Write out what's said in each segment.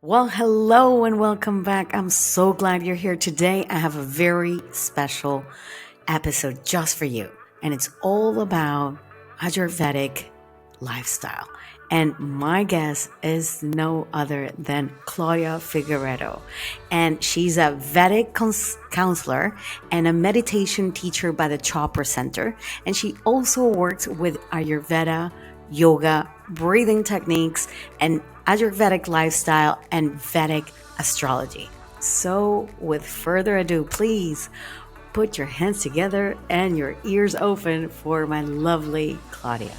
Well, hello and welcome back. I'm so glad you're here today. I have a very special episode just for you, and it's all about Ayurvedic lifestyle. And my guest is no other than Claudia Figueredo. And she's a Vedic counselor and a meditation teacher by the Chopra Center. And she also works with Ayurveda, yoga, breathing techniques, and Ayurvedic lifestyle and Vedic astrology. So, with further ado, please put your hands together and your ears open for my lovely Claudia.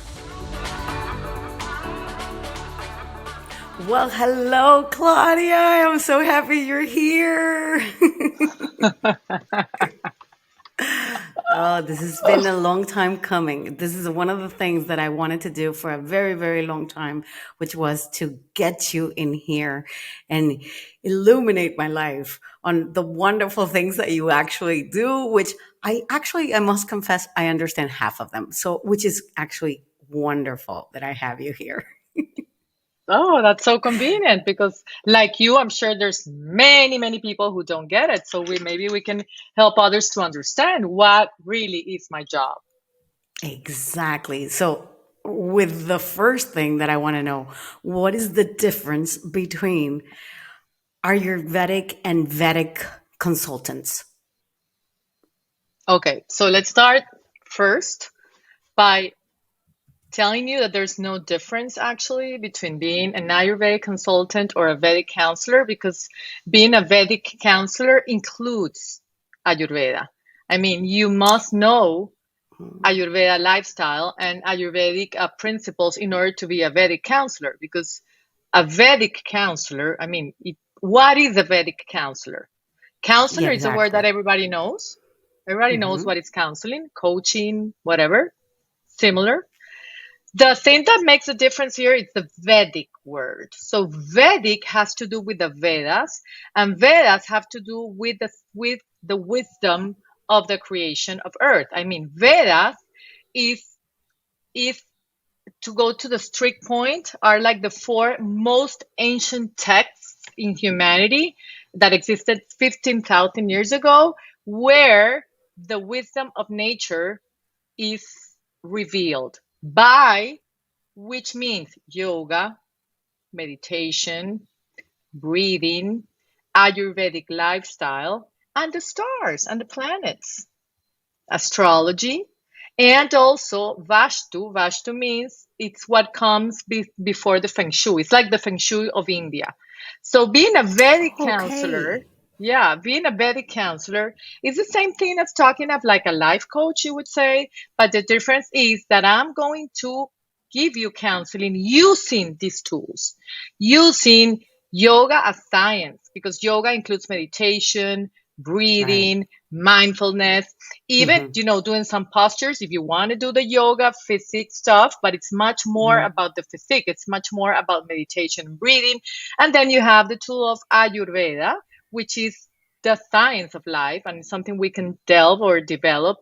Well, hello, Claudia. I'm so happy you're here. Oh, this has been a long time coming. This is one of the things that I wanted to do for a very, very long time, which was to get you in here and illuminate my life on the wonderful things that you actually do, which I must confess, I understand half of them. So, which is actually wonderful that I have you here. Oh, that's so convenient because like you, I'm sure there's many people who don't get it. So maybe we can help others to understand what really is my job. Exactly. So, with the first thing that I want to know, what is the difference between Ayurvedic and Vedic consultants? Okay, so let's start first by telling you that there's no difference actually between being an Ayurvedic consultant or a Vedic counselor because being a Vedic counselor includes Ayurveda. I mean, you must know Ayurveda lifestyle and Ayurvedic principles in order to be a Vedic counselor. Because a Vedic counselor, what is a Vedic counselor? Yeah, Counselor is a word that exactly. everybody knows. Everybody knows Hmm. what is counseling, coaching, whatever, similar. The thing that makes a difference here is the Vedic word. So Vedic has to do with the Vedas, and Vedas have to do with the wisdom of the creation of Earth. I mean, Vedas is if to go to the strict point are like the four most ancient texts in humanity that existed 15,000 years ago, where the wisdom of nature is revealed by which means yoga, meditation, breathing, Ayurvedic lifestyle, and the stars and the planets, astrology, and also Vastu. Vastu means it's what comes before the Feng Shui. It's like the Feng Shui of India. So being a Vedic counselor, Okay. yeah, being a Vedic counselor is the same thing as talking of like a life coach, you would say. But the difference is that I'm going to give you counseling using these tools, using yoga as science, because yoga includes meditation, Right. breathing, mindfulness, even Hmm. doing some postures if you want to do the yoga physics stuff, but it's much more Hmm. about the physique, it's much more about meditation and breathing. And then you have the tool of Ayurveda, which is the science of life, and it's something we can delve or develop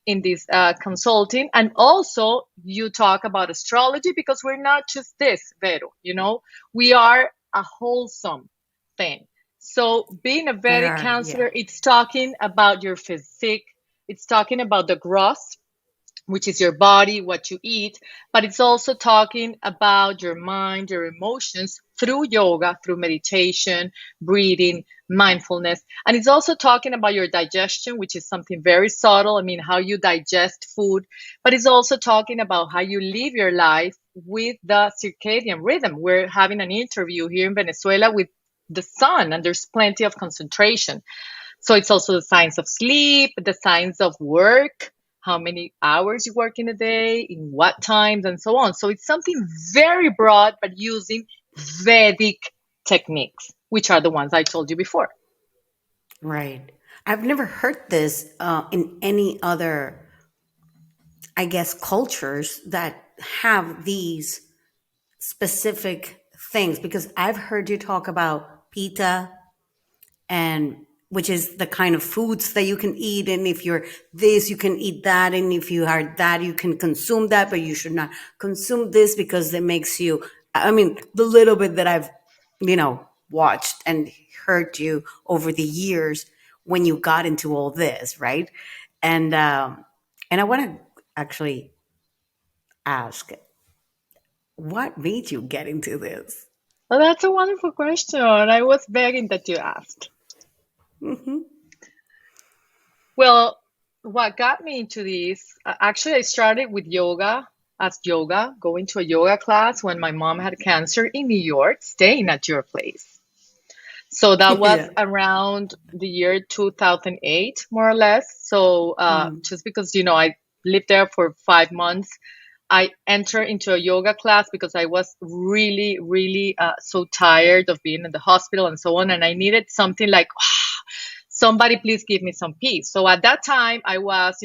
in this consulting. And also you talk about astrology, because we're not just this, Vero, we are a wholesome thing. So being a We Vedic are, yeah. counselor, it's talking about your physique, it's talking about the gross, which is your body, what you eat, but it's also talking about your mind, your emotions through yoga, through meditation, breathing, mindfulness. And it's also talking about your digestion, which is something very subtle. I mean, how you digest food, but it's also talking about how you live your life with the circadian rhythm. We're having an interview here in Venezuela with the sun, and there's plenty of concentration. So it's also the science of sleep, the science of work, how many hours you work in a day, in what times, and so on. So it's something very broad, but using Vedic techniques, which are the ones I told you before. Right. I've never heard this in any other, I guess, cultures that have these specific things because I've heard you talk about pita and which is the kind of foods that you can eat, and if you're this you can eat that, and if you are that you can consume that, but you should not consume this because it makes you, I mean, the little bit that I've you know watched and heard you over the years when you got into all this, right? And I want to actually ask, what made you get into this? Well, that's a wonderful question. I was begging that you asked. Hmm. Well, what got me into this, actually, I started with yoga, going to a yoga class when my mom had cancer in New York, staying at your place. So that was Yeah. around the year 2008, more or less. So Mm. just because, I lived there for 5 months, I entered into a yoga class because I was really, really so tired of being in the hospital and so on. And I needed something like, somebody please give me some peace. So at that time, I was,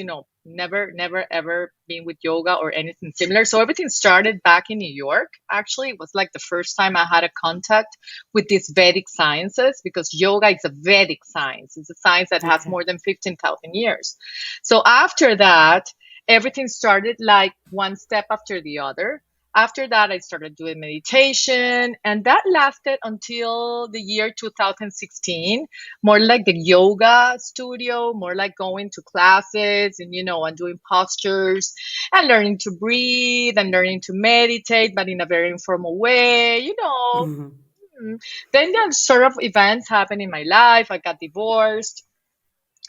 never, never, ever been with yoga or anything similar. So everything started back in New York. Actually, it was like the first time I had a contact with these Vedic sciences because yoga is a Vedic science. It's a science that has Okay. more than 15,000 years. So after that, everything started like one step after the other. After that, I started doing meditation, and that lasted until the year 2016, more like the yoga studio, more like going to classes and, and doing postures and learning to breathe and learning to meditate, but in a very informal way. Hmm. Mm. Then there's sort of events happen in my life. I got divorced,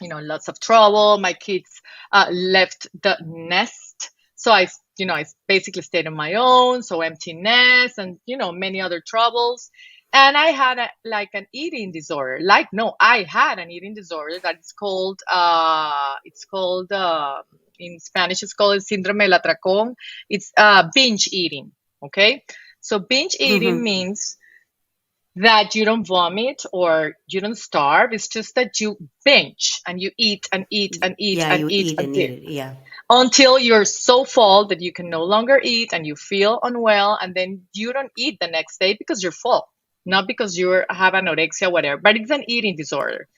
lots of trouble. My kids left the nest. So I basically stayed on my own. So empty nest and, many other troubles. And I had like an eating disorder. No, I had an eating disorder that is called, in Spanish, it's called síndrome del atracón. It's binge eating. Okay. So binge eating Hmm. means that you don't vomit or you don't starve. It's just that you binge and you eat and eat and eat Yeah, and you eat eat and eat it. Yeah. until you're so full that you can no longer eat and you feel unwell. And then you don't eat the next day because you're full, not because you have anorexia, whatever, but it's an eating disorder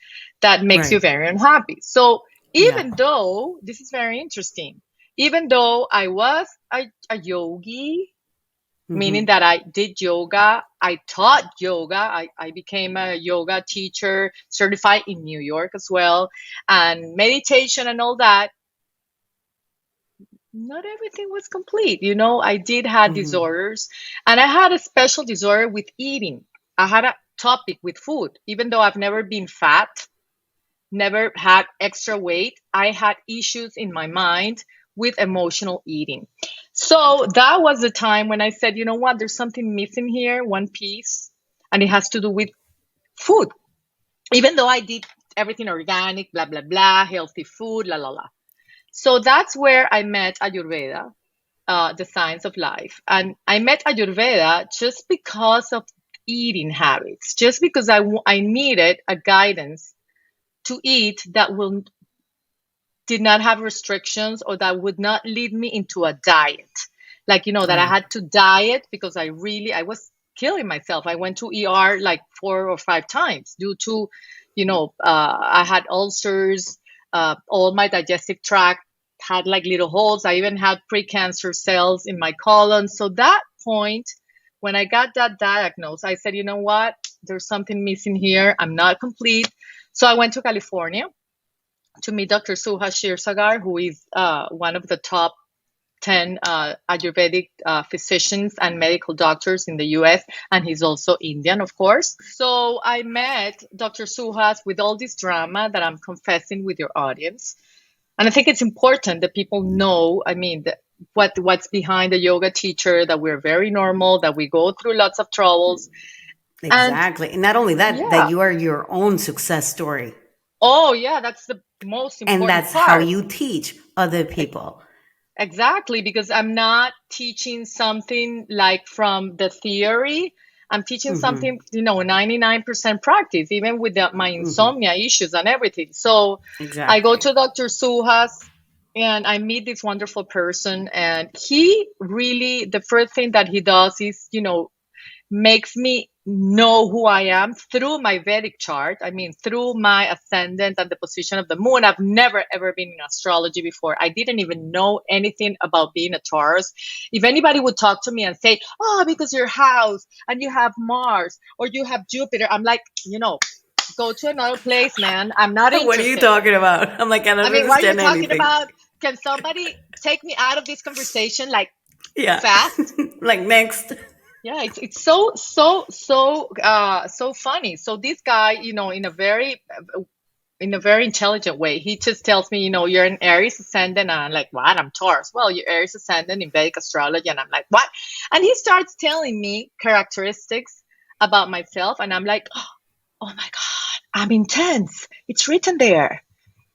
that makes you Right. very unhappy. So Yeah. even though this is very interesting, even though I was a yogi, meaning Hmm. that I did yoga. I taught yoga. I became a yoga teacher, certified in New York as well, and meditation and all that. Not everything was complete. I did have Hmm. disorders, and I had a special disorder with eating. I had a topic with food. Even though I've never been fat, never had extra weight, I had issues in my mind with emotional eating. So that was the time when I said, you know what, there's something missing here, one piece, and it has to do with food. Even though I did everything organic, blah, blah, blah, healthy food, la, la, la. So that's where I met Ayurveda, the science of life. And I met Ayurveda just because of eating habits, just because I needed a guidance to eat that will did not have restrictions or that would not lead me into a diet. Like, that I Right. had to diet because I was killing myself. I went to ER like 4 or 5 times due to, I had ulcers, all my digestive tract had like little holes. I even had precancer cells in my colon. So that point, when I got that diagnosis, I said, you know what? There's something missing here. I'm not complete. So I went to California to meet Dr. Suha Shirsagar, who is one of the top 10 Ayurvedic physicians and medical doctors in the US, and he's also Indian, of course. So I met Dr. Suhas with all this drama that I'm confessing with your audience. And I think it's important that people know, I mean, what's behind the yoga teacher, that we're very normal, that we go through lots of troubles. And Exactly. And not only that, that yeah, you are your own success story. oh, yeah, that's the most And important that's how part. you teach other people. Exactly, because I'm not teaching something like from the theory. I'm teaching Hmm. something, 99% practice, even with my Hmm. insomnia issues and everything. So I go Exactly. to Dr. Suhas and I meet this wonderful person. And he really, the first thing that he does is, makes me know who I am through my Vedic chart. I mean, through my ascendant and the position of the moon. I've never ever been in astrology before. I didn't even know anything about being a Taurus. If anybody would talk to me and say, "Oh, because your house and you have Mars or you have Jupiter," I'm like, go to another place, man. I'm not What are you interested. talking about? I'm like, I I don't mean, what are you understand talking anything. about? Can somebody take me out of this conversation like Yeah. fast? Like, next. Yeah, it's so funny. So this guy, in a very intelligent way, he just tells me, you're an Aries ascendant, and I'm like, what? I'm Taurus. Well, you're Aries ascendant in Vedic astrology, and I'm like, what? And he starts telling me characteristics about myself, and I'm like, oh my God, I'm intense. It's written there.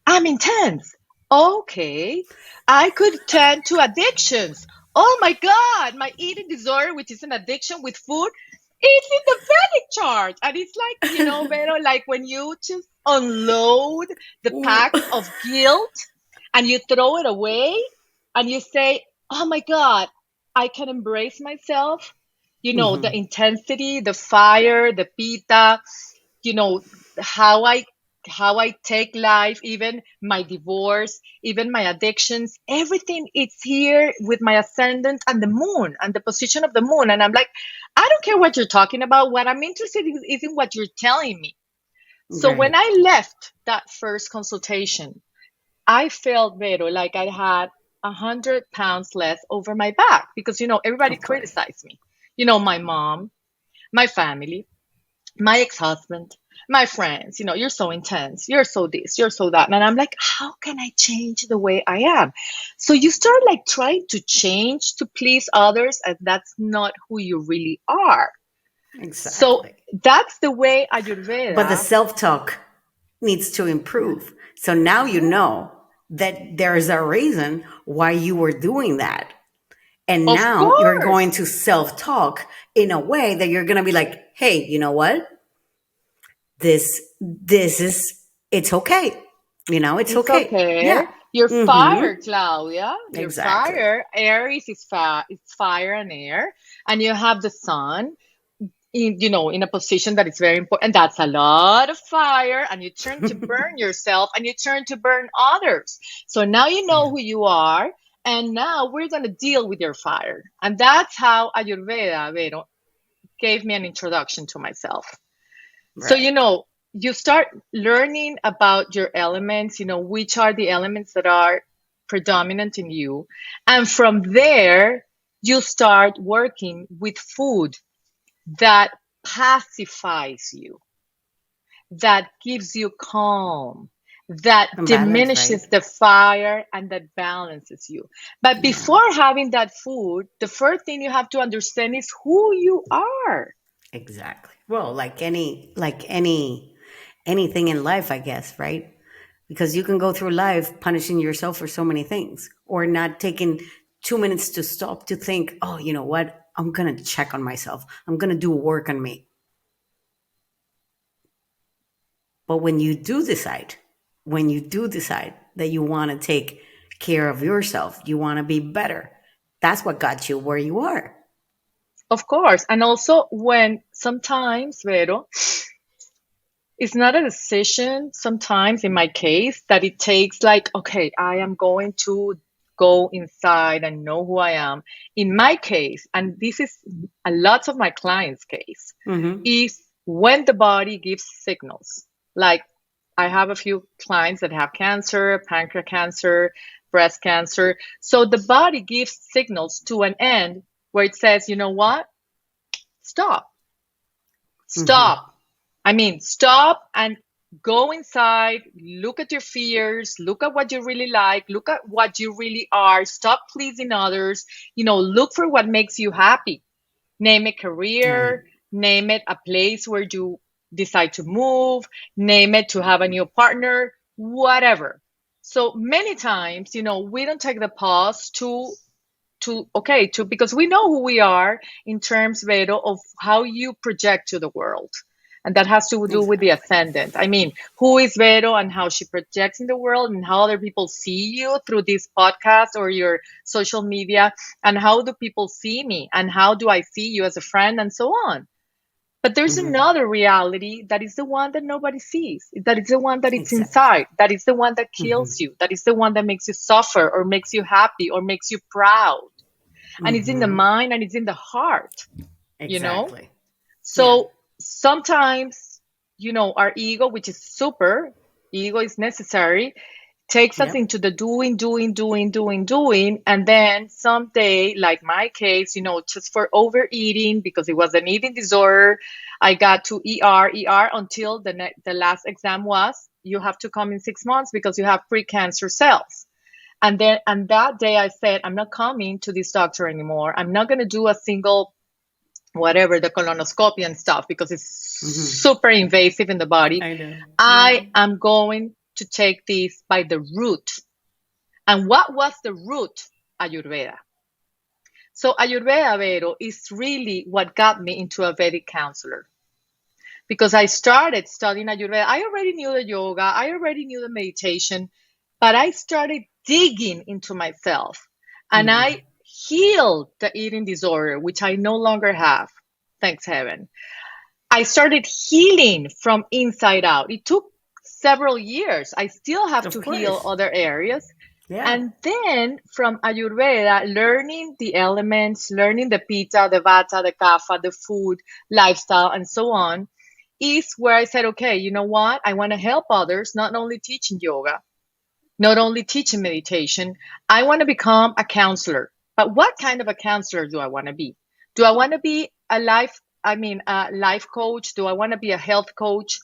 I'm intense. Okay. I could tend to addictions. Oh my God, my eating disorder, which is an addiction with food, it's in the Vedic chart. And it's like, Vero, like when you just unload the Ooh. pack of guilt and you throw it away and you say, oh my God, I can embrace myself. The Mhm. intensity, the fire, the pita, you know how I take life, even my divorce, even my addictions, everything, it's here with my ascendant and the moon and the position of the moon. And I'm like, I don't care what you're talking about. What I'm interested in is in what you're telling me. So when Right. I left that first consultation, I felt, Vero, like I had 100 pounds less over my back because everybody Of course. criticized me. My mom, my family, my ex-husband, my friends, you're so intense, you're so this, you're so that. And I'm like, how can I change the way I am? So you start like trying to change to please others, and that's not who you really are. So Exactly. that's the way But the Ayurveda. self talk needs to improve. So now you Yeah, know that there's a reason why you were doing that. And of now you're going course. to self talk in a way that you're going to be like, hey, you know what? This is, it's okay. It's It's okay. Yeah. okay. You're Mm-hmm. fire, Claudia. You're Exactly. fire. Aries is fire. It's fire and air, and you have the sun in a position that is very important. And that's a lot of fire, and you turn to burn yourself and you turn to burn others. So now you know Yeah. who you are, and now we're going to deal with your fire. And that's how Ayurveda, Vero, gave me an introduction to myself. So, Right. you start learning about your elements, which are the elements that are predominant in you. And from there, you start working with food that pacifies you, that gives you calm, that And balance, diminishes right? the fire and that balances you. But Yeah. before having that food, the first thing you have to understand is who you are. Exactly. Well, anything in life, I guess, right? Because you can go through life punishing yourself for so many things, or not taking 2 minutes to stop to think, oh, you know what? I'm going to check on myself. I'm going to do work on me. But when you do decide that you want to take care of yourself, you want to be better, that's what got you where you are. Of course. And also, when sometimes, Vero, it's not a decision, sometimes in my case, that it takes like, okay, I am going to go inside and know who I am. In my case, and this is a lot of my clients' case, Mm-hmm. is when the body gives signals. Like, I have a few clients that have cancer, pancreas cancer, breast cancer. So the body gives signals to an end where it says, you know what? Stop. Mm-hmm. Stop. I mean, stop and go inside, look at your fears, look at what you really like, look at what you really are, stop pleasing others, look for what makes you happy. Name it Right. career, name it a place where you decide to move, name it to have a new partner, whatever. So many times, we don't take the pause because we know who we are in terms, Vero, of how you project to the world. And that has to do with the Exactly. ascendant. I mean, who is Vero and how she projects in the world and how other people see you through this podcast or your social media, and how do people see me and how do I see you as a friend and so on. But there's Hmm. another reality that is the one that nobody sees. That is the one that it's Exactly. inside. That is the one that Hmm. kills you. That is the one that makes you suffer or makes you happy or makes you proud. And it's in the Hmm. mind and it's in the heart, you know? Exactly. Yeah. So sometimes, our ego, which is super, ego is necessary, takes us Yep. into the doing, doing, doing, doing, doing. And then someday, like my case, just for overeating, because it was an eating disorder, I got to ER until the last exam was, you have to come in 6 months because you have pre-cancer cells. And that day I said, I'm not coming to this doctor anymore. I'm not going to do a single whatever, the colonoscopy and stuff, because it's Hmm. super invasive in the body. I know. Yeah. I am going to take this by the root. And what was the root? Ayurveda. So Ayurveda, Vero, is really what got me into a Vedic counselor, because I started studying Ayurveda. I already knew the yoga, I already knew the meditation, but I started digging into myself and Hmm. I healed the eating disorder, which I no longer have, thanks heaven. I started healing from inside out. It took several years. I still have to Of heal course. other areas. Yeah. And then from Ayurveda, learning the elements, learning the pitta, the vata, the kapha, the food, lifestyle, and so on, is where I said, okay, you know what? I want to help others, not only teaching yoga, not only teaching meditation. I want to become a counselor. But what kind of a counselor do I want to be? Do I want to be a life coach? Do I want to be a health coach?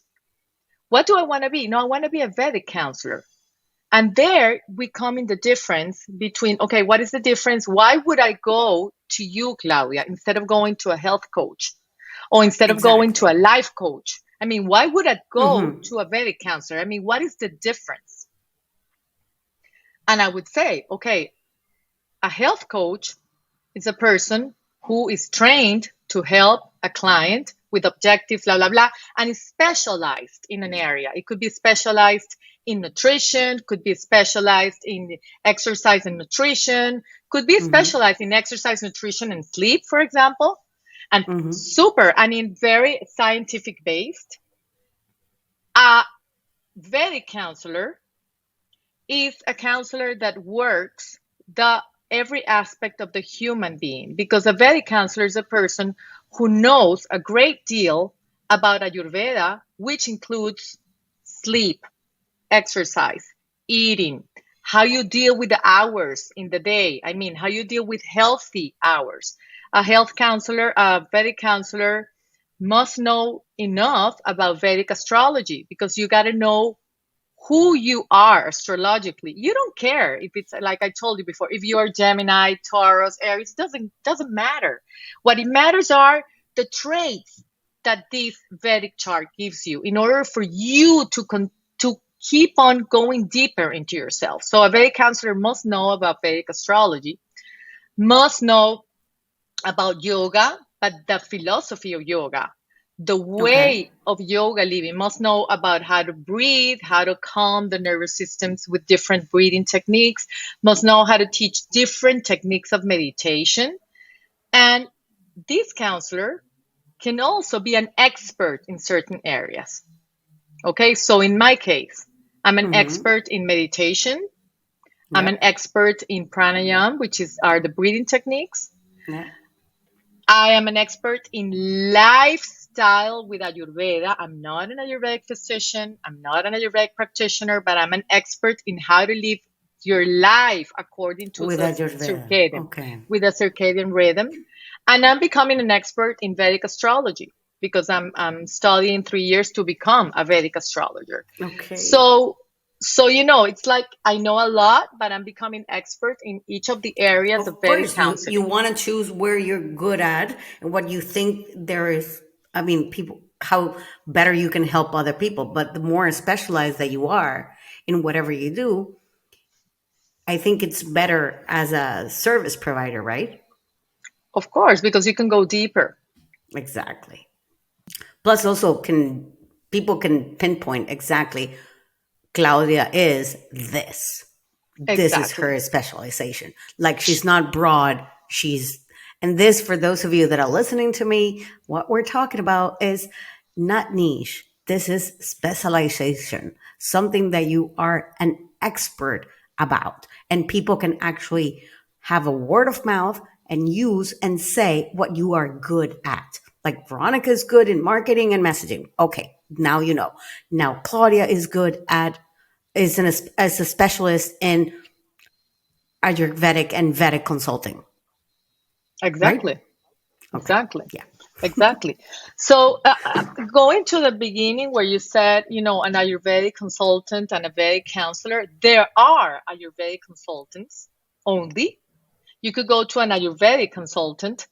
What do I want to be? No, I want to be a Vedic counselor. And there we come in the difference between, okay, what is the difference? Why would I go to you, Claudia, instead of going to a health coach or instead of going to Exactly. a life coach? I mean, why would I go Hmm. to a Vedic counselor? I mean, what is the difference? And I would say, okay, a health coach is a person who is trained to help a client with objectives, blah, blah, blah, and is specialized in an area. It could be specialized in nutrition, could be specialized in exercise and nutrition, could be Hmm. specialized in exercise, nutrition, and sleep, for example. And Hmm. super, I mean, very scientific based. A Vedic counselor is a counselor that works the every aspect of the human being, because a Vedic counselor is a person who knows a great deal about Ayurveda, which includes sleep, exercise, eating, how you deal with the hours in the day. I mean, how you deal with healthy hours. A health counselor, a Vedic counselor must know enough about Vedic astrology, because you got to know who you are astrologically. You don't care if it's, like I told you before, if you are Gemini, Taurus, Aries, doesn't matter. What it matters are the traits that this Vedic chart gives you in order for you to keep on going deeper into yourself. So a Vedic counselor must know about Vedic astrology, must know about yoga, but the philosophy of yoga, the Okay. way of yoga living, must know about how to breathe, how to calm the nervous systems with different breathing techniques, must know how to teach different techniques of meditation. And this counselor can also be an expert in certain areas. Okay, so in my case, I'm an Hmm. expert in meditation. I'm an Yep. expert in pranayama, which are the breathing techniques. Yeah. I am an expert in lifestyle with Ayurveda. I'm not an Ayurvedic physician. I'm not an Ayurvedic practitioner, but I'm an expert in how to live your life according to With the Ayurveda. circadian, Okay. with a circadian rhythm. And I'm becoming an expert in Vedic astrology because I'm studying 3 years to become a Vedic astrologer. Okay. So, it's like I know a lot, but I'm becoming expert in each of the areas of Of Vedic course, you counseling. want to choose where you're good at and what you think there is. I mean, people, how better you can help other people. But the more specialized that you are in whatever you do, I think it's better as a service provider, right? Of course, because you can go deeper. Exactly. Plus, also people can pinpoint exactly Claudia is this. This is Exactly. her specialization. Like she's not broad. And this, for those of you that are listening to me, what we're talking about is not niche. This is specialization, something that you are an expert about. And people can actually have a word of mouth and use and say what you are good at. Like Veronica is good in marketing and messaging. Okay, now you know. Now Claudia is good at as a specialist in Ayurvedic and Vedic consulting, right? Exactly. Okay, Exactly. yeah. Exactly. So, going to the beginning where you said, an Ayurvedic consultant and a Vedic counselor, there are Ayurvedic consultants only. You could go to an Ayurvedic consultant,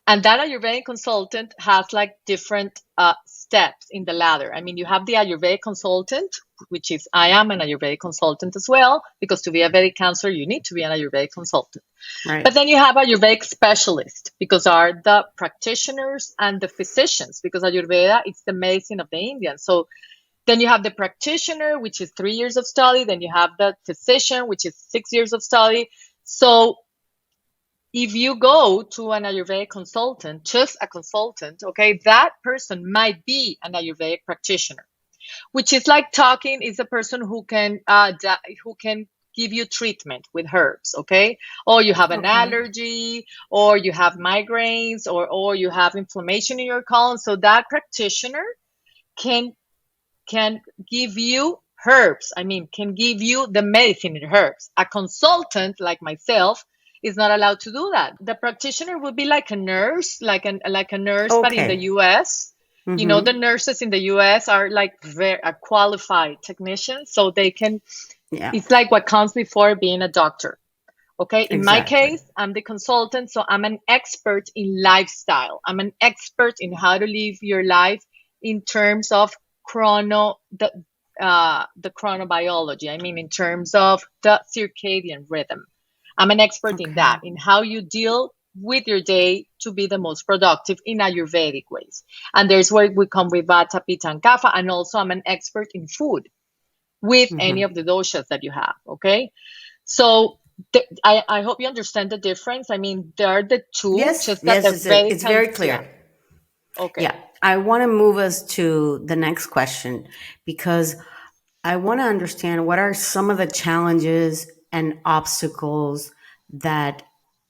and that Ayurvedic consultant has like different steps in the ladder. I mean, you have the Ayurvedic consultant, which is I am an Ayurvedic consultant as well, because to be a Vedic counselor, you need to be an Ayurvedic consultant. Right. But then you have Ayurvedic specialists, because are the practitioners and the physicians, because Ayurveda is the medicine of the Indians. So then you have the practitioner, which is 3 years of study. Then you have the physician, which is 6 years of study. So if you go to an Ayurvedic consultant, just a consultant, okay, that person might be an Ayurvedic practitioner, which is like talking is a person who can give you treatment with herbs, okay? Or you have an Okay. allergy, or you have migraines, or you have inflammation in your colon. So that practitioner can can give you herbs. I mean, can give you the medicine in herbs. A consultant like myself is not allowed to do that. The practitioner would be like a nurse, like a nurse, but in the Okay. US. The Mm-hmm. nurses in the US are like very qualified technicians, so they can. Yeah. It's like what comes before being a doctor. Okay, in my Exactly. case, I'm the consultant, so I'm an expert in lifestyle. I'm an expert in how to live your life in terms of the chronobiology. I mean, in terms of the circadian rhythm. I'm an expert in Okay. that, in how you deal with your day to be the most productive in Ayurvedic ways. And there's where we come with Vata, Pitta, and Kapha. And also, I'm an expert in food with any Mm-hmm. of the doshas that you have. Okay, so I hope you understand the difference. I mean, there are the two, Yes. just that Yes. the Vedic It's can, very yeah. clear. Okay. Yeah. I want to move us to the next question because I want to understand what are some of the challenges and obstacles that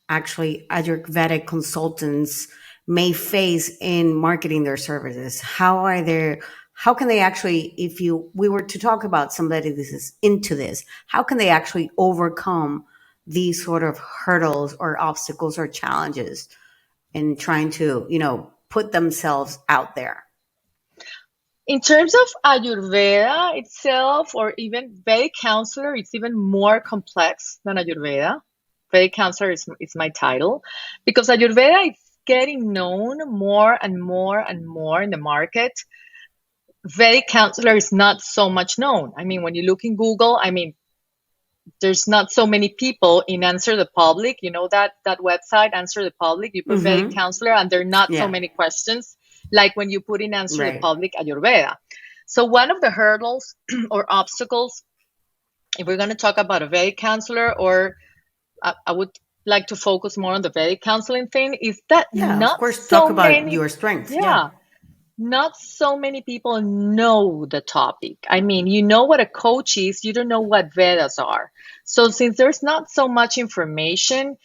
actually Ayurvedic consultants may face in marketing their services. How can they actually, if we were to talk about somebody that is into this, how can they actually overcome these sort of hurdles or obstacles or challenges in trying to, put themselves out there? In terms of Ayurveda itself, or even Vedic counselor, it's even more complex than Ayurveda. Vedic counselor is my title, because Ayurveda is getting known more and more and more in the market. Vedic counselor is not so much known. I mean, when you look in Google, I mean, there's not so many people in Answer the Public. You know that website, Answer the Public. You put Vedic Mm-hmm. counselor, and there are not so Yeah. many questions like when you put in Answer the Right. Public Ayurveda. So one of the hurdles or obstacles, if we're going to talk about a Vedic counselor, or I would like to focus more on the Vedic counseling thing, is that Yeah. Of not course, talk so about many, your strengths. Yeah. yeah, not so many people know the topic. I mean, you know what a coach is, you don't know what Vedas are. So since there's not so much information,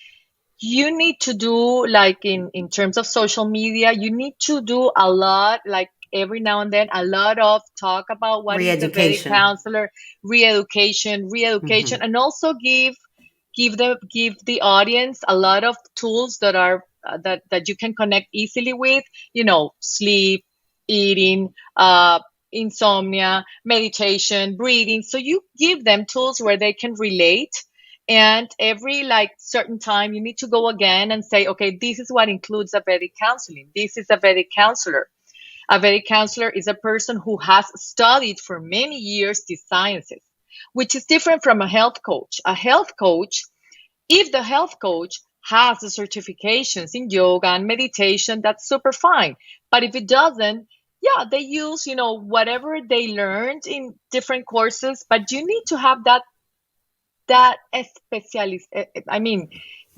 you need to do, like, in terms of social media, you need to do a lot, like every now and then, a lot of talk about what is the Vedic Re-education. counselor, re-education, Hmm. and also give the audience a lot of tools that are that you can connect easily with, sleep, eating, insomnia, meditation, breathing. So you give them tools where they can relate, and every like certain time you need to go again and say, okay, this is what includes a Vedic counseling, this is a Vedic counselor. A Vedic counselor is a person who has studied for many years these sciences, which is different from a health coach. A health coach, if the health coach has the certifications in yoga and meditation, that's super fine. But if it doesn't, yeah, they use, whatever they learned in different courses, but you need to have that specialist, I mean,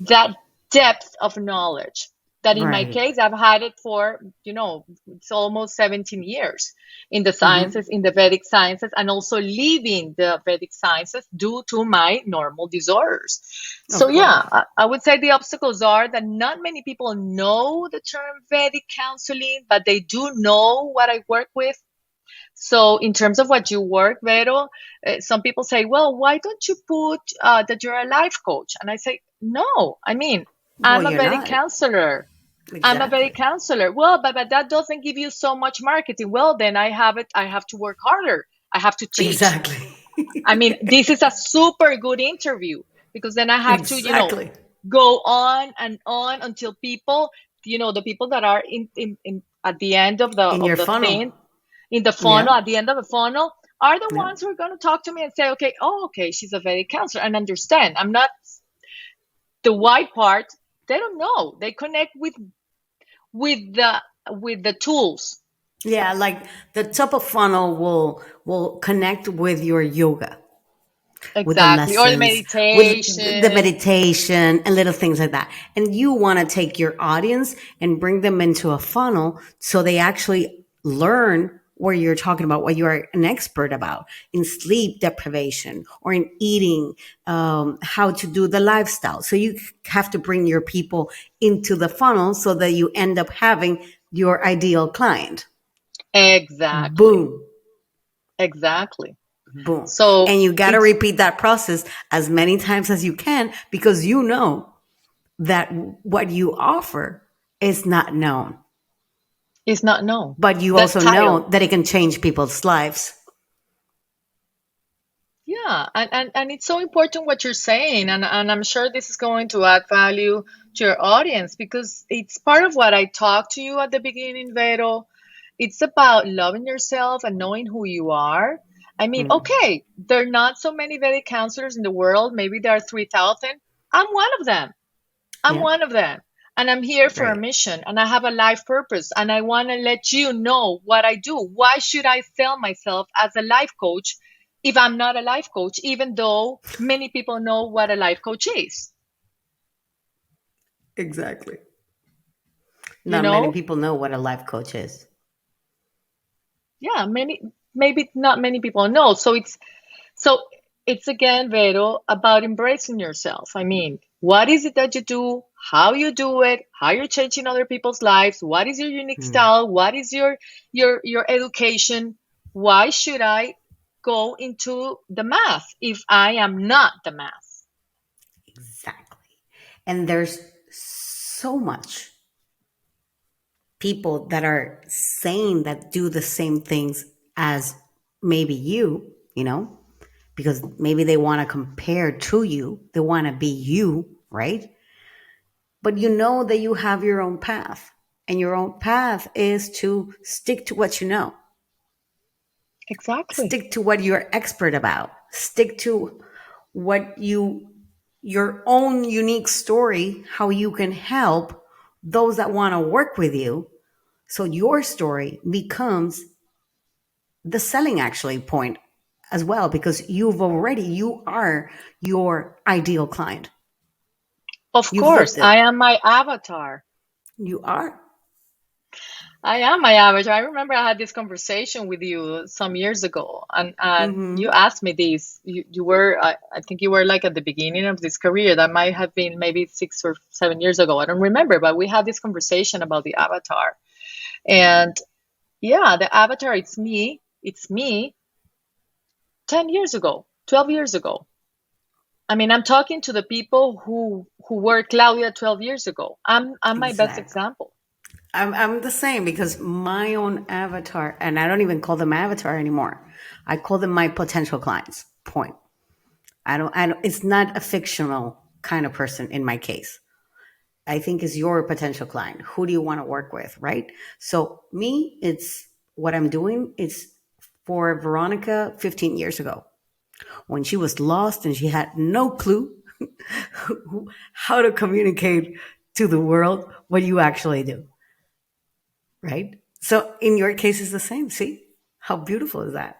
that depth of knowledge. That in my Right. case, I've had it for, it's almost 17 years in the Mm-hmm. sciences, in the Vedic sciences, and also leaving the Vedic sciences due to my normal disorders. So, Of yeah, course. I would say the obstacles are that not many people know the term Vedic counseling, but they do know what I work with. So, in terms of what you work, Vero, some people say, well, why don't you put that you're a life coach? And I say, no, I mean, Well, I'm a you're Vedic not. counselor. I'm a Vedic Exactly. counselor. Well, but that doesn't give you so much marketing. Well, then I have to work harder. I have to teach. Exactly. I mean, this is a super good interview because then I have to, Exactly. go on and on until people, the people that are in at the end of the In your funnel. thing, in the funnel, Yeah. at the end of the funnel, are the Yeah. ones who are going to talk to me and say, okay, oh, okay, she's a Vedic counselor, and understand. I'm not the white part. They don't know. They connect with the with the tools. Yeah, like the top of funnel will connect with your yoga, with the Exactly. Or the lessons, with the meditation. meditation and little things like that. And you want to take your audience and bring them into a funnel so they actually learn where you're talking about what you are an expert about in sleep deprivation or in eating, how to do the lifestyle. So you have to bring your people into the funnel so that you end up having your ideal client. Exactly. Boom, Exactly. boom. So And you got to it's repeat that process as many times as you can because you know that what you offer is not known, it's not known. but you The also title. know that it can change people's lives. Yeah, and it's so important what you're saying, and I'm sure this is going to add value to your audience because it's part of what I talked to you at the beginning, Vero. It's about loving yourself and knowing who you are. I mean, Mm, okay, there are not so many Vedic counselors in the world. Maybe there are 3,000. I'm one of them. I'm yeah, one of them. And I'm here for a right. mission and I have a life purpose and I want to let you know what I do. Why should I sell myself as a life coach if I'm not a life coach, even though many people know what a life coach is? Exactly. You Not many know? people know what a life coach is. Yeah, maybe not many people know. So it's again, Vero, about embracing yourself. I mean, what is it that you do? How you do it? How you're changing other people's lives? What is your unique Mm, style? What is your education? Why should I go into the math if I am not the math? exactly. And there's so much people that are saying that do the same things as maybe you know, because maybe they want to compare to you, they want to be you, right? But you know that you have your own path, and your own path is to stick to what you know, Exactly. stick to what you're expert about, stick to what your own unique story, how you can help those that want to work with you. So your story becomes the selling actually point as well, because you are your ideal client. Of You've course, lived it. I am my avatar. You are. I am my average. I remember I had this conversation with you some years ago, and you Mm-hmm. asked me this. You were, I think you were like at the beginning of this career. That might have been maybe 6 or 7 years ago. I don't remember, but we had this conversation about the avatar. And yeah, the avatar, it's me. It's me 10 years ago, 12 years ago. I mean, I'm talking to the people who were Claudia 12 years ago. I'm my best Exactly. example. I'm the same because my own avatar, and I don't even call them avatar anymore. I call them my potential clients. Point. I don't, it's not a fictional kind of person in my case. I think is your potential client. Who do you want to work with, right? So me, it's what I'm doing. It's for Veronica 15 years ago when she was lost and she had no clue how to communicate to the world what you actually do, right? So in your case, it's the same. See how beautiful is that?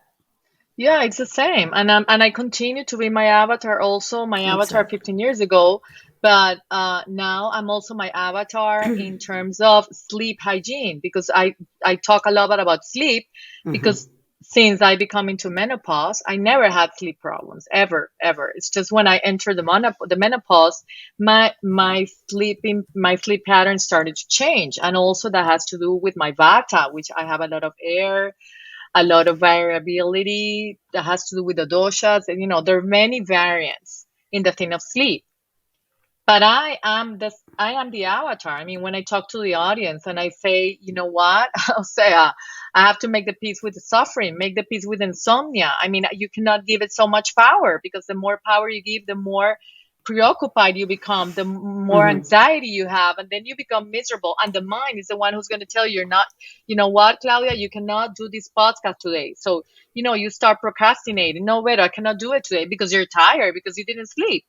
Yeah, it's the same. And I continue to be my avatar also, my avatar Exactly. 15 years ago, but now I'm also my avatar in terms of sleep hygiene because I talk a lot about sleep Hmm. because since I become into menopause, I never had sleep problems ever, ever. It's just when I enter the menopause, my sleep pattern started to change, and also that has to do with my vata, which I have a lot of air, a lot of variability that has to do with the doshas. And, there are many variants in the thing of sleep. But I am the avatar. I mean, when I talk to the audience and I say, you know what, I'll say, I have to make the peace with the suffering, make the peace with insomnia. I mean, you cannot give it so much power because the more power you give, the more preoccupied you become, the more Hmm. anxiety you have, and then you become miserable. And the mind is the one who's going to tell you, you're not, you know what, Claudia, you cannot do this podcast today. So, you start procrastinating. No, wait, I cannot do it today because you're tired, because you didn't sleep.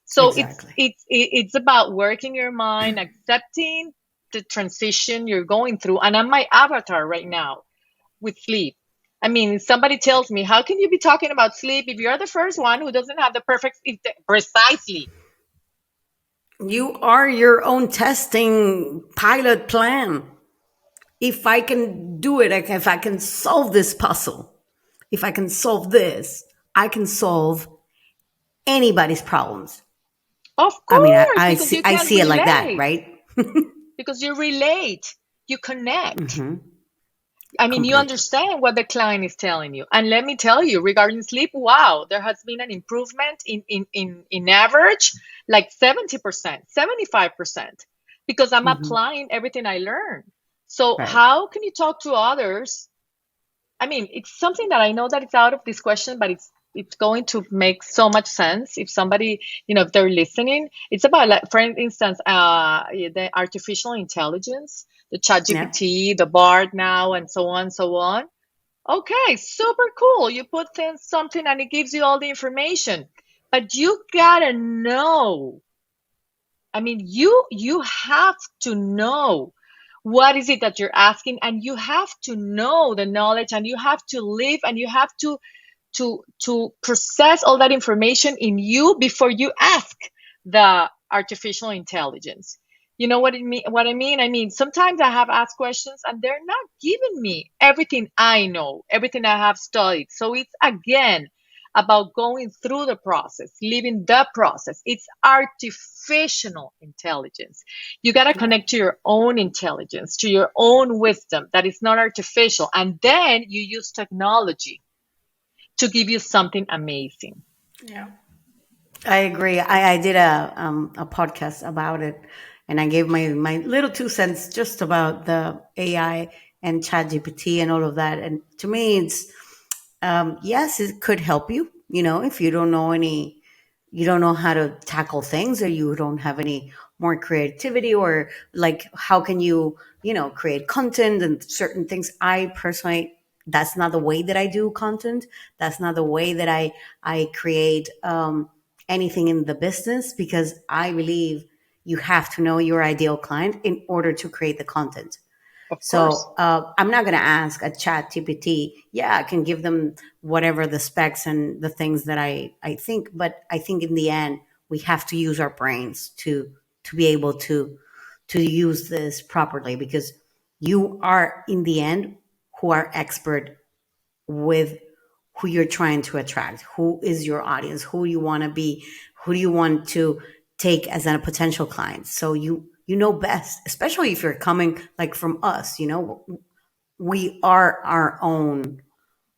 So it's Exactly. it's it's about working your mind, accepting the transition you're going through. And I'm my avatar right now with sleep. I mean, somebody tells me, how can you be talking about sleep if you're the first one who doesn't have the perfect precisely? You are your own testing pilot plan. If I can do it, if I can solve this puzzle, if I can solve this, I can solve anybody's problems. Of I mean, I, course, I because see you I can see it like that, relate, right? because you relate, you connect. Hmm. I mean, you Completely. understand what the client is telling you. And let me tell you, regarding sleep, wow, there has been an improvement in average, like 70%, 75%, because I'm Hmm. applying everything I learned. So Right. how can you talk to others? I mean, it's something that I know that it's out of this question, but it's going to make so much sense if somebody, if they're listening. It's about, like, for instance, the artificial intelligence, the chat Yeah. GPT, the Bard now, and so on, so on. Okay, super cool. You put something and it gives you all the information. But you gotta know. I mean, you have to know what is it that you're asking, and you have to know the knowledge, and you have to live, and you have to process all that information in you before you ask the artificial intelligence. You know what I mean? I mean, sometimes I have asked questions and they're not giving me everything I know, everything I have studied. So it's again about going through the process, living the process. It's artificial intelligence. You got to Yeah. connect to your own intelligence, to your own wisdom that is not artificial. And then you use technology to give you something amazing. Yeah. I agree. I did a podcast about it, and I gave my little 2 cents just about the AI and ChatGPT and all of that. And to me, it's yes, it could help you. You know, if you don't know how to tackle things, or you don't have any more creativity, or like how can you create content and certain things. I personally, that's not the way that I do content. That's not the way that I create anything in the business, because I believe you have to know your ideal client in order to create the content. Of course. So I'm not going to ask a chat GPT. Yeah, I can give them whatever the specs and the things that I think, but I think in the end we have to use our brains to be able to use this properly, because you are in the end who are expert with who you're trying to attract, who is your audience, who you want to be, who do you want to take as a potential client. So you know best, especially if you're coming like from us. We are our own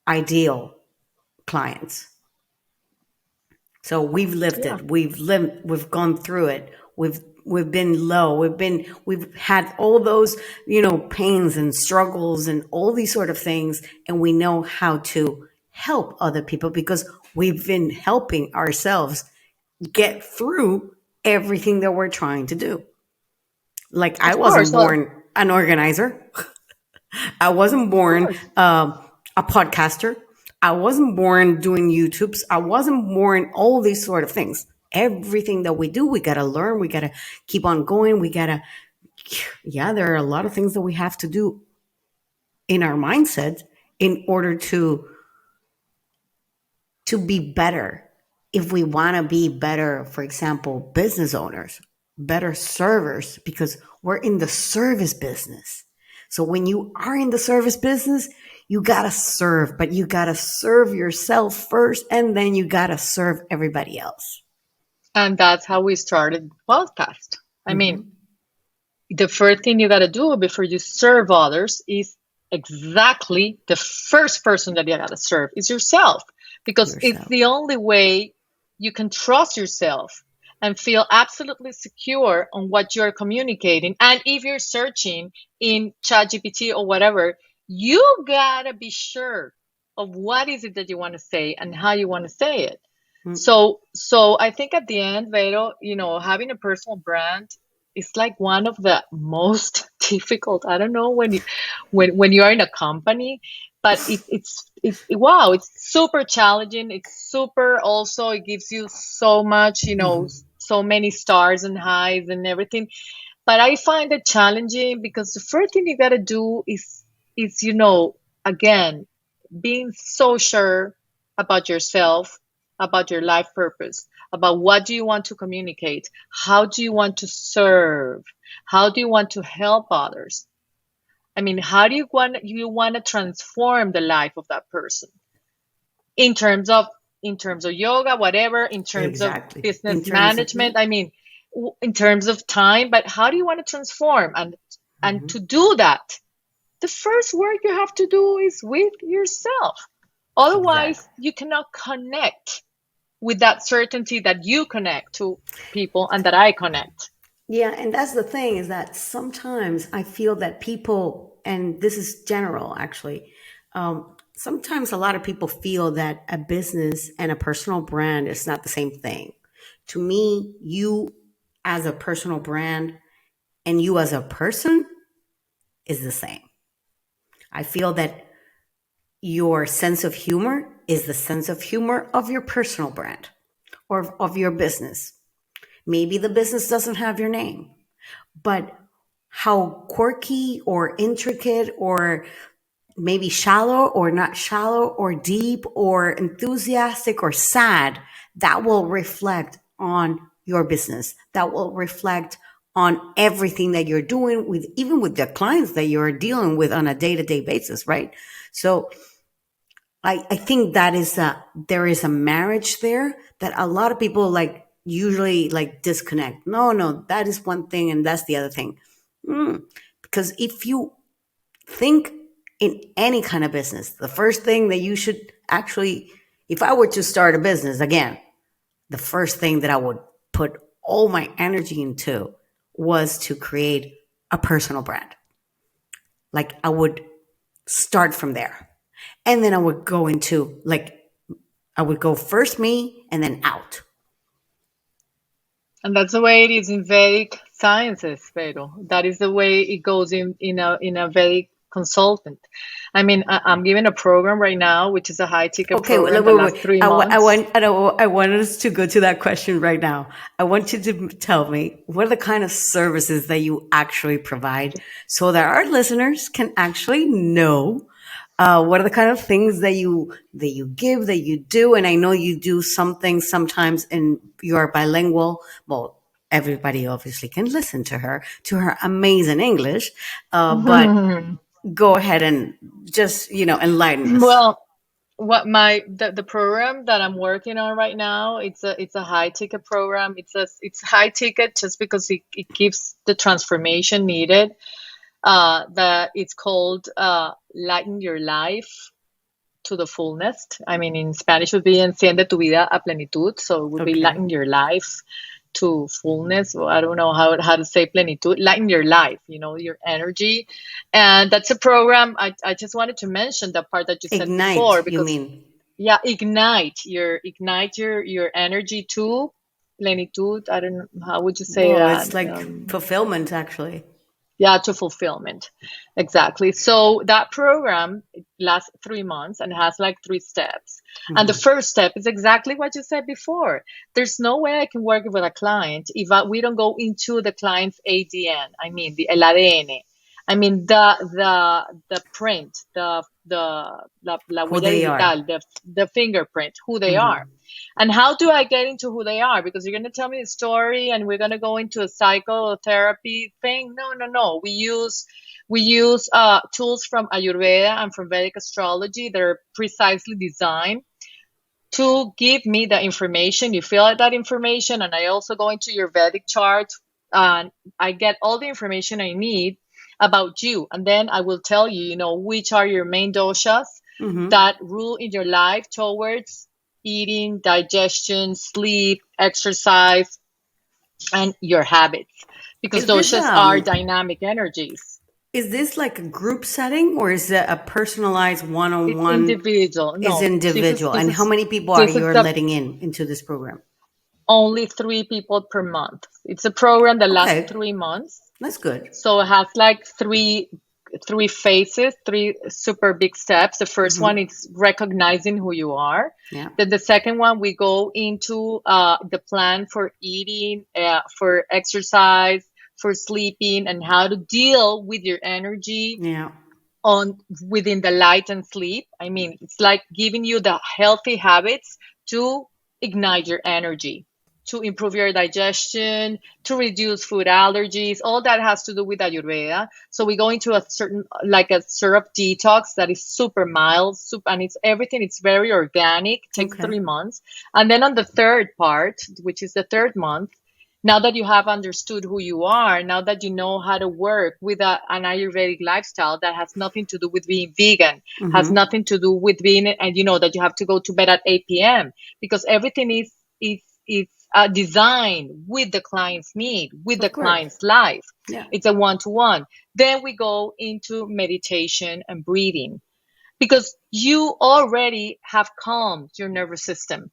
ideal clients. So we've lived Yeah. it. We've gone through it. We've been low. We've had all those, pains and struggles and all these sort of things, and we know how to help other people because we've been helping ourselves get through everything that we're trying to do. Like, I Of course. wasn't Well, born an organizer. I wasn't of born course. a podcaster. I wasn't born doing YouTubes. I wasn't born all these sort of things. Everything that we do, we got to learn. We got to keep on going. Yeah, there are a lot of things that we have to do in our mindset in order to be better. If we want to be better, for example, business owners, better servers, because we're in the service business. So when you are in the service business, you got to serve, but you got to serve yourself first, and then you got to serve everybody else. And that's how we started the podcast. I mean, Mm-hmm. the first thing you got to do before you serve others is exactly the first person that you got to serve is yourself, because it's Yourself. the only way you can trust yourself and feel absolutely secure on what you're communicating. And if you're searching in ChatGPT or whatever, you gotta be sure of what is it that you want to say and how you want to say it. Mm-hmm. So I think at the end, Vero, having a personal brand is like one of the most difficult. I don't know when you are in a company, but wow, it's super challenging. It's super also. It gives you so much, so many stars and highs and everything. But I find it challenging because the first thing you got to do is again being so sure about yourself, about your life purpose, about what do you want to communicate, how do you want to serve, how do you want to help others. I mean, how do you want to transform the life of that person in terms of yoga, whatever, in terms of Exactly. In business terms of, management. I mean, in terms of time, but how do you want to transform? And mm-hmm. to do that, the first work you have to do is with yourself. Exactly. Otherwise, you cannot connect with that certainty that you connect to people and that I connect. Yeah, and that's the thing is that sometimes I feel that people, and this is general actually, sometimes a lot of people feel that a business and a personal brand is not the same thing. To me, you as a personal brand and you as a person is the same. I feel that your sense of humor is the sense of humor of your personal brand or of your business. Maybe the business doesn't have your name, but how quirky or intricate or maybe shallow or not shallow or deep or enthusiastic or sad, that will reflect on your business. That will reflect on everything that you're doing with, even with the clients that you're dealing with on a day-to-day basis, right? So I think that there is a marriage there that a lot of people like usually like disconnect. No, that is one thing and that's the other thing. Mm. Because if you think in any kind of business, the first thing that you should actually, if I were to start a business again, the first thing that I would put all my energy into was to create a personal brand. Like I would start from there. And then I would go into like, I would go first me and then out. And that's the way it is in Vedic sciences, Pero. That is the way it goes in a Vedic consultant. I mean, I'm giving a program right now, which is a high ticket Okay, program that lasts wait. 3 months. I want us to go to that question right now. I want you to tell me what are the kind of services that you actually provide so that our listeners can actually know what are the kind of things that you give, that you do. And I know you do some things sometimes and you are bilingual. Well, everybody obviously can listen to her amazing English. But go ahead and just, enlighten us. Well, the program that I'm working on right now, it's a high ticket program. It's high ticket just because it gives the transformation needed. That it's called Lighten Your Life to the fullness. I mean, in Spanish would be Enciende tu vida a plenitud. So it would be Okay. lighten your life to fullness. Well, I don't know how to say plenitud. Lighten your life, your energy. And that's a program. I just wanted to mention that part that you said before Ignite, you because mean? yeah, ignite your energy to plenitude. I don't know, how would you say Well, that? it's like fulfillment, actually. Yeah, to fulfillment. Exactly. So that program lasts 3 months and has like 3 steps. And the Hmm. first step is exactly what you said before. There's no way I can work with a client if we don't go into the client's ADN. I mean, the el ADN. I mean, the print, la Who huella they are. digital, the fingerprint, who they are. Hmm. And how do I get into who they are? Because you're going to tell me the story and we're going to go into a psychotherapy thing. No, no, no. We use tools from Ayurveda and from Vedic astrology that are precisely designed to give me the information. You fill out that information, and I also go into your Vedic chart and I get all the information I need about you. And then I will tell you, which are your main doshas Hmm. that rule in your life towards eating, digestion, sleep, exercise, and your habits. Because Is this doshas are dynamic energies. is this like a group setting, or is it a personalized It's one-on-one? individual. Is No, this is individual? this And how is many people are this is you the letting in into this program? only 3 people per month. It's a program that lasts Okay, 3 months. that's good. So it has like three phases, three super big steps. The first one Hmm. is recognizing who you are. Yeah. Then the second one, we go into the plan for eating, for exercise, for sleeping, and how to deal with your energy Yeah. on within the light and sleep. I mean, it's like giving you the healthy habits to ignite your energy, to improve your digestion, to reduce food allergies. All that has to do with Ayurveda. So we go into a certain, like a syrup detox that is super mild, and it's everything. It's very organic. Takes Okay. 3 months, and then on the third part, which is the third month, now that you have understood who you are, now that you know how to work with an Ayurvedic lifestyle that has nothing to do with being vegan, has Hmm. nothing to do with being, and you know that you have to go to bed at 8 p.m. because everything is designed with the client's need, with the Of course. client's life. Yeah. It's a one-to-one. Then we go into meditation and breathing because you already have calmed your nervous system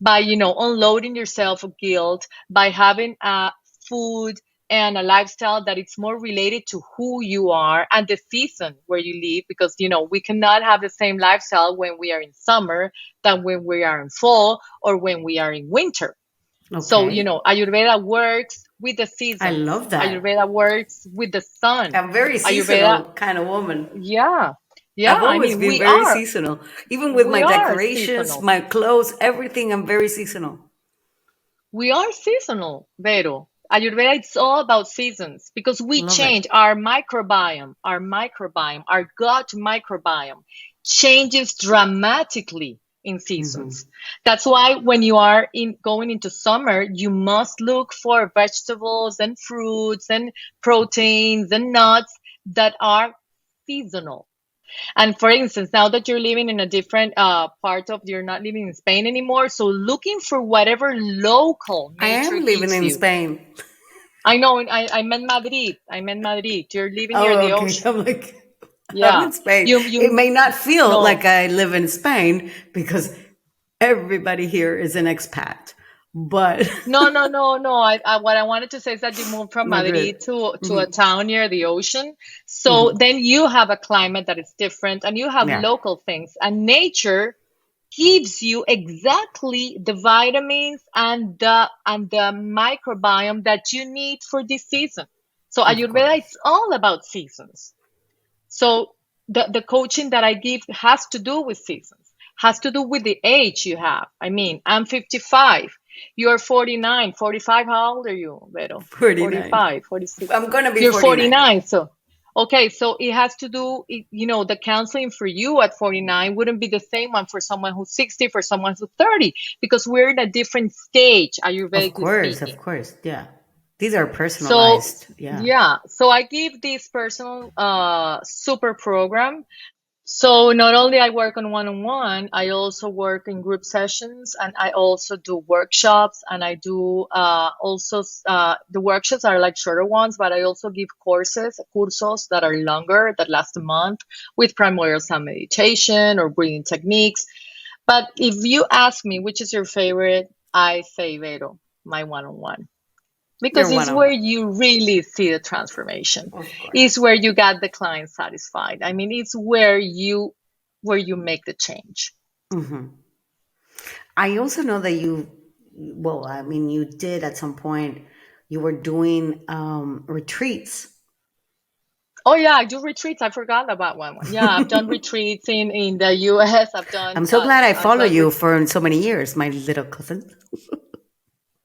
by unloading yourself of guilt, by having a food and a lifestyle that it's more related to who you are and the season where you live, because we cannot have the same lifestyle when we are in summer than when we are in fall or when we are in winter. So Okay. Ayurveda works with the I seasons. love that. Ayurveda works with the sun. I'm very Ayurveda, seasonal kind of woman. yeah, yeah, I've I always mean been we very are seasonal. Even with my we are decorations, seasonal. my clothes, everything, I'm very seasonal. We are seasonal, Vero. Ayurveda, it's all about seasons because we Love it. change our gut microbiome changes dramatically in Hmm. seasons. That's why when you are going into summer, you must look for vegetables and fruits and proteins and nuts that are seasonal. And for instance, now that you're living in a different part of, you're not living in Spain anymore, so looking for whatever local I nature am living gives in you. Spain. I know, I meant Madrid. I meant Madrid. You're living near Oh, the okay. ocean. I'm like, I'm Yeah. in Spain. It You may not feel no. like I live in Spain because everybody here is an expat, but No, no, no, no. What I wanted to say is that you moved from Madrid. Madrid to a Hmm. town near the ocean. So Hmm. then you have a climate that is different and you have Yeah, local things. And nature gives you exactly the vitamins and the microbiome that you need for this season. So of Ayurveda course. it's all about seasons. So the coaching that I give has to do with seasons, has to do with the age you have. I mean, I'm 55. You're 49, 45. How old are you, Vero? 49. 45, 46. I'm going to be You're 49. 49. So, okay. So it has to do, the counseling for you at 49 wouldn't be the same one for someone who's 60, for someone who's 30, because we're in a different stage, Of Ayurvedically course, of speaking. course. Yeah. These are So, personalized. Yeah. yeah. So I give this personal super program. So not only I work on one-on-one, I also work in group sessions and I also do workshops and I do also the workshops are like shorter ones, but I also give cursos that are longer, that last a month with primordial sound meditation or breathing techniques. But if you ask me which is your favorite, I say Vero, my one-on-one, You're because one it's on where one. you really see the transformation. Of course. It's where you got the client satisfied. I mean, it's where you make the change. Hmm. I also know that well, I mean, you did at some point, you were doing retreats. Oh yeah, I do retreats. I forgot about one. Yeah, I've done retreats in the US. I'm so glad I I've follow done you for so many years, my little cousin.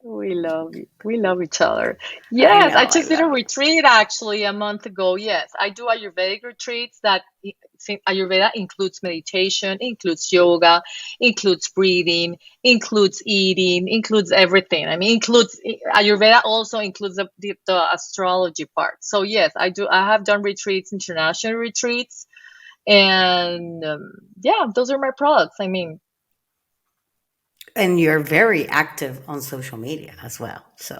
We love you. We love each other. I Yes, I know, I just did a love you. retreat actually a month ago. Yes, I do Ayurvedic retreats that Ayurveda includes meditation, includes yoga, includes breathing, includes eating, includes everything. I mean, includes Ayurveda also includes the astrology part. So yes, I do. I have done retreats, international retreats, and yeah, those are my products. I mean, And you're very active on social media as well. So,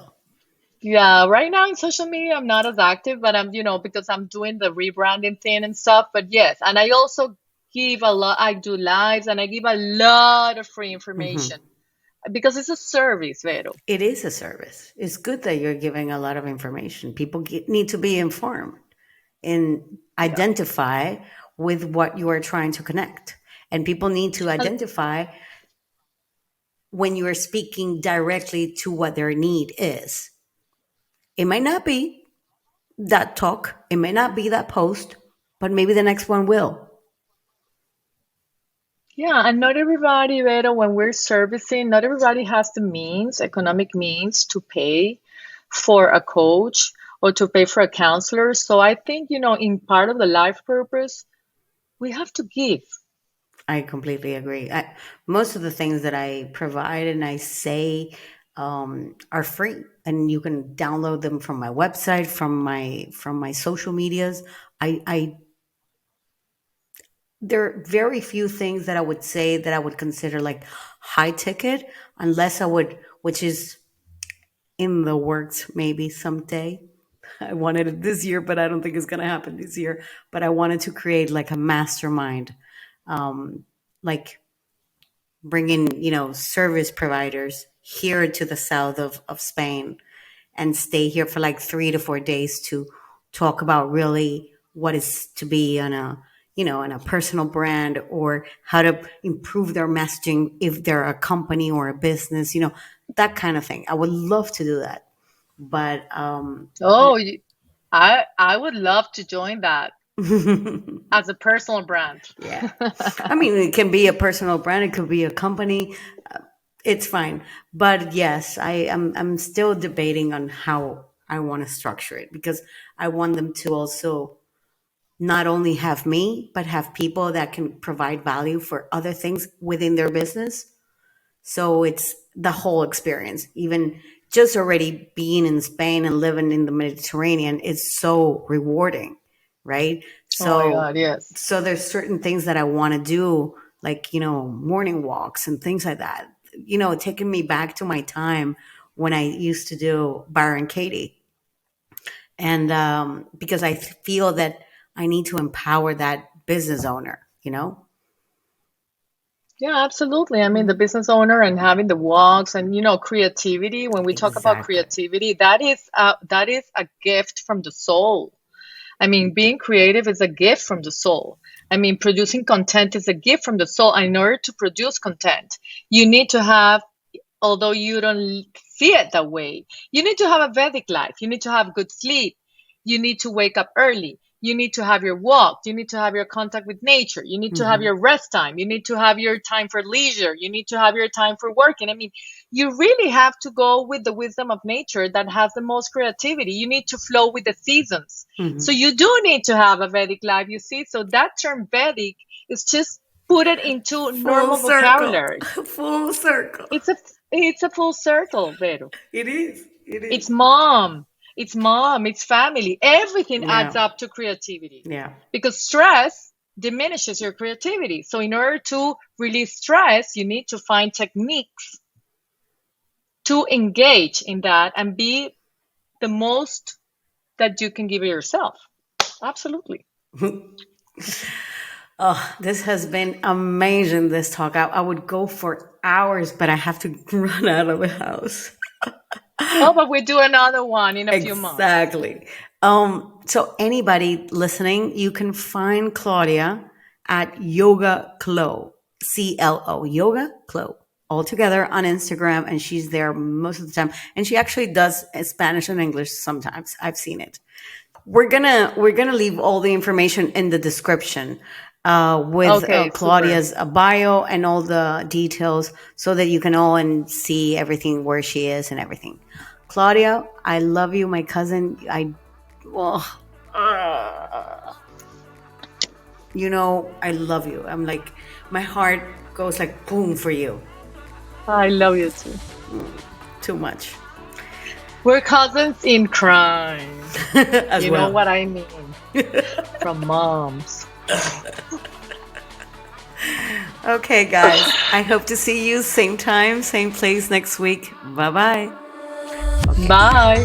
yeah, right now in social media, I'm not as active, but because I'm doing the rebranding thing and stuff. But yes, and I also give a lot, I do lives and I give a lot of free information because it's a service, Vero. it is a service. It's good that you're giving a lot of information. People need to be informed and Yeah. identify with what you are trying to connect. And people need to And identify when you are speaking directly to what their need is. It might not be that talk, it may not be that post, but maybe the next one will. yeah, and not everybody, Vero, when we're servicing, not everybody has the means, economic means to pay for a coach or to pay for a counselor. So I think, in part of the life purpose, we have to give. I completely agree. Most of the things that I provide and I say are free, and you can download them from my website, from my social medias. I there are very few things that I would say that I would consider like high ticket, unless I would, which is in the works maybe someday. I wanted it this year, but I don't think it's going to happen this year. But I wanted to create like a mastermind, like bringing, service providers here to the south of Spain and stay here for like 3 to 4 days to talk about really what is to be on a, on a personal brand, or how to improve their messaging if they're a company or a business, that kind of thing. I would love to do that. But Oh, I would love to join that as a personal brand. yeah. I mean, it can be a personal brand, it could be a company. It's fine. But yes, I'm still debating on how I want to structure it, because I want them to also not only have me, but have people that can provide value for other things within their business. So it's the whole experience. Even just already being in Spain and living in the Mediterranean is so rewarding, right? Oh my So God, yes. so there's certain things that I want to do, like, morning walks and things like that. Taking me back to my time when I used to do Byron Katie. And because I feel that I need to empower that business owner. Yeah, absolutely. I mean, the business owner and having the walks and creativity. When we talk about Exactly. creativity, that is a gift from the soul. I mean, being creative is a gift from the soul. I mean, producing content is a gift from the soul. And in order to produce content, you need to have, although you don't see it that way, you need to have a Vedic life. You need to have good sleep. You need to wake up early. You need to have your walk. You need to have your contact with nature. You need to have Hmm. your rest time. You need to have your time for leisure. You need to have your time for working. I mean, you really have to go with the wisdom of nature that has the most creativity. You need to flow with the seasons. So Hmm. you do need to have a Vedic life, you see. So that term Vedic is just put it into Full normal circle. vocabulary. Full circle. It's a full circle, Vero. It is. It It's is. mom. It's mom. It's family. Everything adds Yeah. up to creativity Yeah. because stress diminishes your creativity. So in order to release stress, you need to find techniques to engage in that and be the most that you can give yourself. Absolutely. Oh, this has been amazing, this talk. I would go for hours, but I have to run out of the house. Oh, but we do another one in a few months. Exactly. So anybody listening, you can find Claudia at Yoga Clo, CLO, Yoga Clo, all together on Instagram, and she's there most of the time. And she actually does Spanish and English sometimes. I've seen it. we're gonna leave all the information in the description with Okay, super. Claudia's bio and all the details, so that you can all and see everything where she is and everything. Claudia, I love you, my cousin. Well, I love you. I'm like, my heart goes like boom for you. I love you too. Too much. We're cousins in crime. As You know well. what I mean? From moms. Okay, guys. I hope to see you same time, same place next week. Bye bye. Okay. Bye.